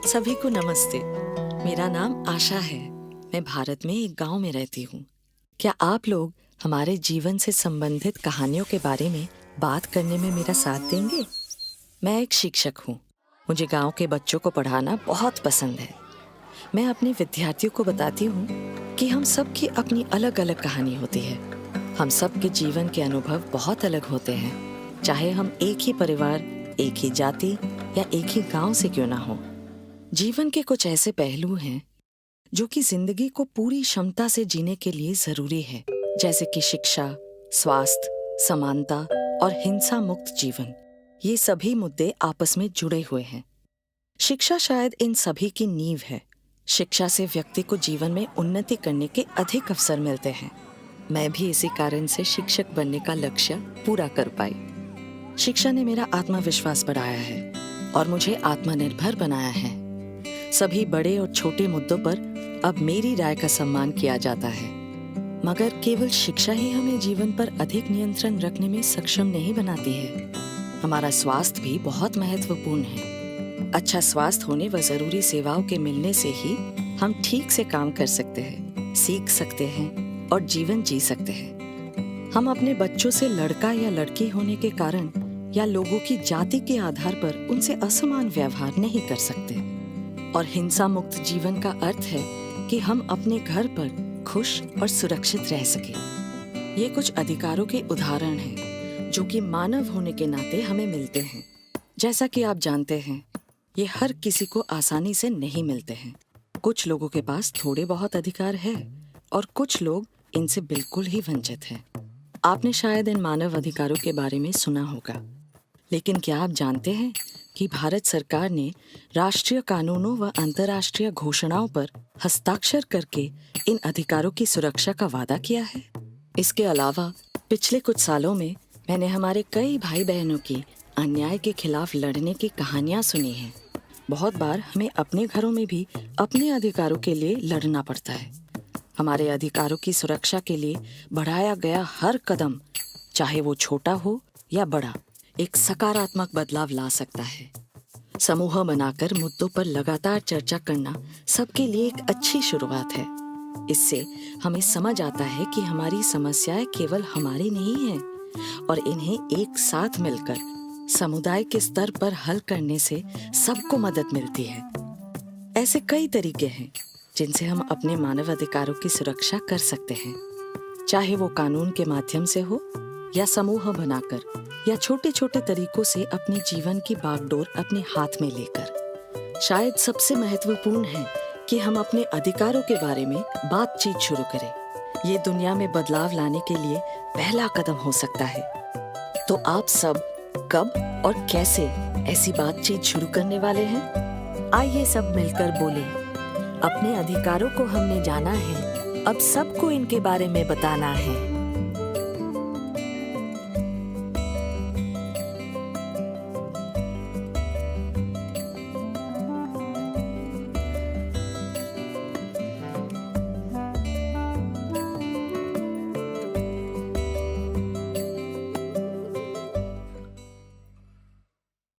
सभी को नमस्ते। मेरा नाम आशा है। मैं भारत में एक गांव में रहती हूँ। क्या आप लोग हमारे जीवन से संबंधित कहानियों के बारे में बात करने में मेरा साथ देंगे? मैं एक शिक्षक हूँ। मुझे गांव के बच्चों को पढ़ाना बहुत पसंद है। मैं अपने विद्यार्थियों को बताती हूँ कि हम सब की अपनी अलग अलग कहानी होती है। हम सब के जीवन के अनुभव बहुत अलग होते हैं, चाहे हम एक ही परिवार, एक ही जाति या एक ही गांव से क्यों ना हो। जीवन के कुछ ऐसे पहलू हैं जो कि जिंदगी को पूरी क्षमता से जीने के लिए जरूरी है, जैसे कि शिक्षा, स्वास्थ्य, समानता और हिंसा मुक्त जीवन। ये सभी मुद्दे आपस में जुड़े हुए हैं। शिक्षा शायद इन सभी की नींव है। शिक्षा से व्यक्ति को जीवन में उन्नति करने के अधिक अवसर मिलते हैं। मैं भी इसी कारण से शिक्षक बनने का लक्ष्य पूरा कर पाई। शिक्षा ने मेरा आत्मविश्वास बढ़ाया है और मुझे आत्मनिर्भर बनाया है। सभी बड़े और छोटे मुद्दों पर अब मेरी राय का सम्मान किया जाता है। मगर केवल शिक्षा ही हमें जीवन पर अधिक नियंत्रण रखने में सक्षम नहीं बनाती है। हमारा स्वास्थ्य भी बहुत महत्वपूर्ण है। अच्छा स्वास्थ्य होने व जरूरी सेवाओं के मिलने से ही हम ठीक से काम कर सकते हैं, सीख सकते हैं और जीवन जी सकते हैं। हम अपने बच्चों से लड़का या लड़की होने के कारण या लोगों की जाति के आधार पर उनसे असमान व्यवहार नहीं कर सकते। और हिंसा मुक्त जीवन का अर्थ है कि हम अपने घर पर खुश और सुरक्षित रह सके। ये कुछ अधिकारों के उदाहरण हैं जो कि मानव होने के नाते हमें मिलते हैं। जैसा कि आप जानते हैं, ये हर किसी को आसानी से नहीं मिलते हैं। कुछ लोगों के पास थोड़े बहुत अधिकार है और कुछ लोग इनसे बिल्कुल ही वंचित हैं। आपने शायद इन मानव अधिकारों के बारे में सुना होगा, लेकिन क्या आप जानते हैं कि भारत सरकार ने राष्ट्रीय कानूनों व अंतर्राष्ट्रीय घोषणाओं पर हस्ताक्षर करके इन अधिकारों की सुरक्षा का वादा किया है। इसके अलावा पिछले कुछ सालों में मैंने हमारे कई भाई बहनों की अन्याय के खिलाफ लड़ने की कहानियां सुनी हैं। बहुत बार हमें अपने घरों में भी अपने अधिकारों के लिए लड़ना पड़ता है। हमारे अधिकारों की सुरक्षा के लिए बढ़ाया गया हर कदम, चाहे वो छोटा हो या बड़ा, एक सकारात्मक बदलाव ला सकता है। समूह बनाकर मुद्दों पर लगातार चर्चा करना सबके लिए एक अच्छी शुरुआत है। इससे हमें समझ आता है कि हमारी समस्याएं केवल हमारी नहीं हैं और इन्हें एक साथ मिलकर समुदाय के स्तर पर हल करने से सबको मदद मिलती है। ऐसे कई तरीके हैं जिनसे हम अपने मानव अधिकारों की सुरक्षा कर सकते हैं, चाहे वो कानून के माध्यम से हो या समूह बनाकर या छोटे छोटे तरीकों से अपने जीवन की बागडोर अपने हाथ में लेकर। शायद सबसे महत्वपूर्ण है कि हम अपने अधिकारों के बारे में बातचीत शुरू करें। ये दुनिया में बदलाव लाने के लिए पहला कदम हो सकता है। तो आप सब कब और कैसे ऐसी बातचीत शुरू करने वाले हैं? आइए सब मिलकर बोलें। अपने अधिकारों को हमने जाना है, अब सबको इनके बारे में बताना है।